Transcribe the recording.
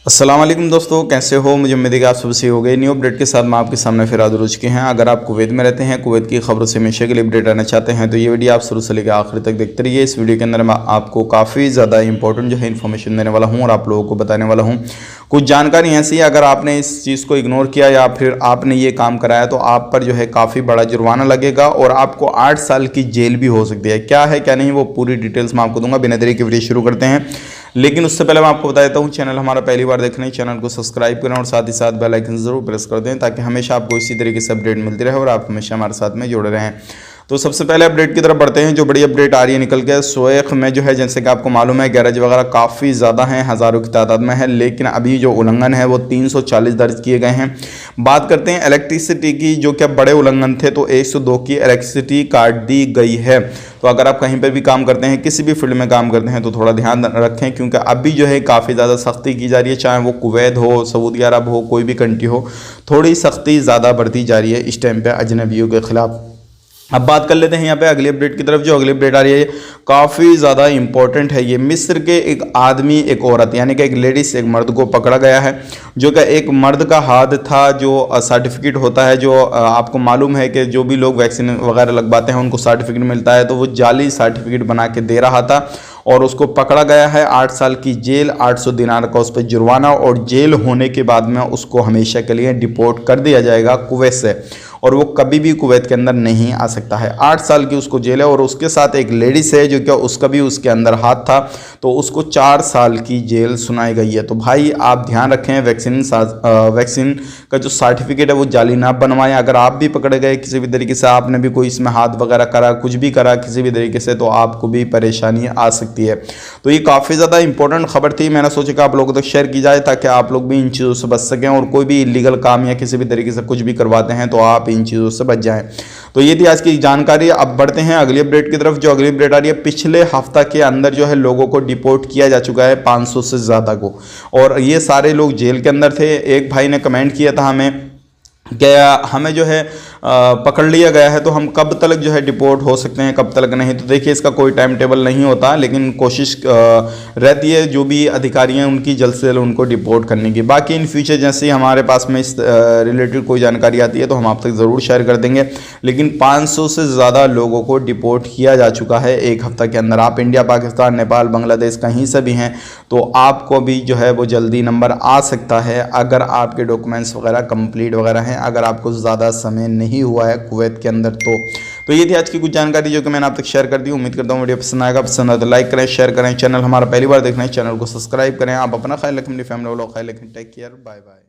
अस्सलाम वालेकुम दोस्तों, कैसे हो? मुझे उम्मीद है कि आप सब सही हो गए। न्यू अपडेट के साथ मैं आपके सामने फिर हाजिर हो चुके हैं। अगर आप कुवैत में रहते हैं, कुवैत की खबरों से हमेशा के लिए अपडेट रहना चाहते हैं तो ये वीडियो आप शुरू से लेकर आखिर तक देखते रहिए। इस वीडियो के अंदर मैं आपको काफ़ी ज़्यादा इंपॉर्टेंट जो है इन्फॉर्मेशन देने वाला हूँ और आप लोगों को बताने वाला हूँ कुछ जानकारी ऐसी है। अगर आपने इस चीज़ को इग्नोर किया या फिर आपने ये काम कराया तो आप पर जो है काफ़ी बड़ा जुर्माना लगेगा और आपको 8 साल की जेल भी हो सकती है। क्या है क्या नहीं वो पूरी डिटेल्स मैं आपको दूंगा। बिना देरी की वीडियो शुरू करते हैं, लेकिन उससे पहले मैं आपको बता देता हूँ, चैनल हमारा पहली बार देख रहे हैं, चैनल को सब्सक्राइब करें और साथ ही साथ बेल आइकन जरूर प्रेस कर दें ताकि हमेशा आपको इसी तरीके से अपडेट मिलती रहे और आप हमेशा हमारे साथ में जुड़े रहें। तो सबसे पहले अपडेट की तरफ बढ़ते हैं। जो बड़ी अपडेट आ रही है निकल के सोएख में जो है, जैसे कि आपको मालूम है गैरेज वगैरह काफ़ी ज़्यादा हैं, हज़ारों की तादाद में है, लेकिन अभी जो उल्लंघन है वो 340 दर्ज किए गए हैं। बात करते हैं इलेक्ट्रिसिटी की, जो क्या बड़े उल्लंघन थे तो 102 की इलेक्ट्रिसिटी काट दी गई है। तो अगर आप कहीं पर भी काम करते हैं, किसी भी फील्ड में काम करते हैं तो थोड़ा ध्यान रखें, क्योंकि अभी जो है काफ़ी ज़्यादा सख्ती की जा रही है। चाहे वो कुवैत हो, सऊदी अरब हो, कोई भी कंट्री हो, थोड़ी सख्ती ज़्यादा बढ़ती जा रही है इस टाइम पे अजनबियों के खिलाफ। अब बात कर लेते हैं यहाँ पे अगली अपडेट की तरफ। जो अगली अपडेट आ रही है काफ़ी ज़्यादा इंपॉर्टेंट है। ये मिस्र के एक आदमी एक औरत यानी कि एक लेडीज एक मर्द को पकड़ा गया है, जो कि एक मर्द का हाथ था जो सर्टिफिकेट होता है, जो आपको मालूम है कि जो भी लोग वैक्सीन वगैरह लगवाते हैं उनको सर्टिफिकेट मिलता है, तो वो जाली सर्टिफिकेट बना के दे रहा था और उसको पकड़ा गया है। 8 साल की जेल, 800 दिनार का उस पर जुर्माना और जेल होने के बाद में उसको हमेशा के लिए डिपोर्ट कर दिया जाएगा कुवैत से और वो कभी भी कुवैत के अंदर नहीं आ सकता है। 8 साल की उसको जेल है और उसके साथ एक लेडीज है जो क्या उसका भी उसके अंदर हाथ था, तो उसको 4 साल की जेल सुनाई गई है। तो भाई आप ध्यान रखें, वैक्सीन का जो सर्टिफिकेट है वो जाली ना बनवाएं। अगर आप भी पकड़े गए किसी भी तरीके से, आपने भी कोई इसमें हाथ वगैरह करा, कुछ भी करा किसी भी तरीके से, तो आपको भी परेशानी आ सकती है। तो ये काफ़ी ज़्यादा इंपॉर्टेंट खबर थी, मैंने सोचा कि आप लोगों तक शेयर की जाए ताकि आप लोग भी इन चीज़ों से बच सकें और कोई भी इलीगल काम या किसी भी तरीके से कुछ भी करवाते हैं तो आप इन चीज़ों से बच जाएं। तो ये थी आज की जानकारी। अब बढ़ते हैं अगली अपडेट की तरफ। जो अगली अपडेट आ रही है, पिछले हफ्ता के अंदर जो है लोगों को डिपोर्ट किया जा चुका है, 500 से ज़्यादा को, और ये सारे लोग जेल के अंदर थे। एक भाई ने कमेंट किया था हमें क्या हमें जो है पकड़ लिया गया है तो हम कब तक जो है डिपोर्ट हो सकते हैं, कब तक नहीं। तो देखिए इसका कोई टाइम टेबल नहीं होता, लेकिन कोशिश रहती है जो भी अधिकारी हैं उनकी जल्द से जल्द उनको डिपोर्ट करने की। बाकी इन फ्यूचर जैसे ही हमारे पास में इस रिलेटेड कोई जानकारी आती है तो हम आप तक ज़रूर शेयर कर देंगे। लेकिन 500 से ज़्यादा लोगों को डिपोर्ट किया जा चुका है एक हफ्ता के अंदर। आप इंडिया, पाकिस्तान, नेपाल, बांग्लादेश कहीं से भी हैं तो आपको भी जो है वो जल्दी नंबर आ सकता है अगर आपके डॉक्यूमेंट्स वगैरह कंप्लीट वगैरह हैं, अगर आपको ज़्यादा समय नहीं हुआ है कुवैत के अंदर। तो ये थी आज की कुछ जानकारी जो कि मैंने आप तक शेयर कर दी। उम्मीद करता हूँ वीडियो पसंद आएगा। पसंद आए तो लाइक करें, शेयर करें। चैनल हमारा पहली बार देखना है, चैनल को सब्सक्राइब करें। आप अपना ख्याल रखें, अपनी फैमिली वालों का ख्याल रखें। Take care, bye bye.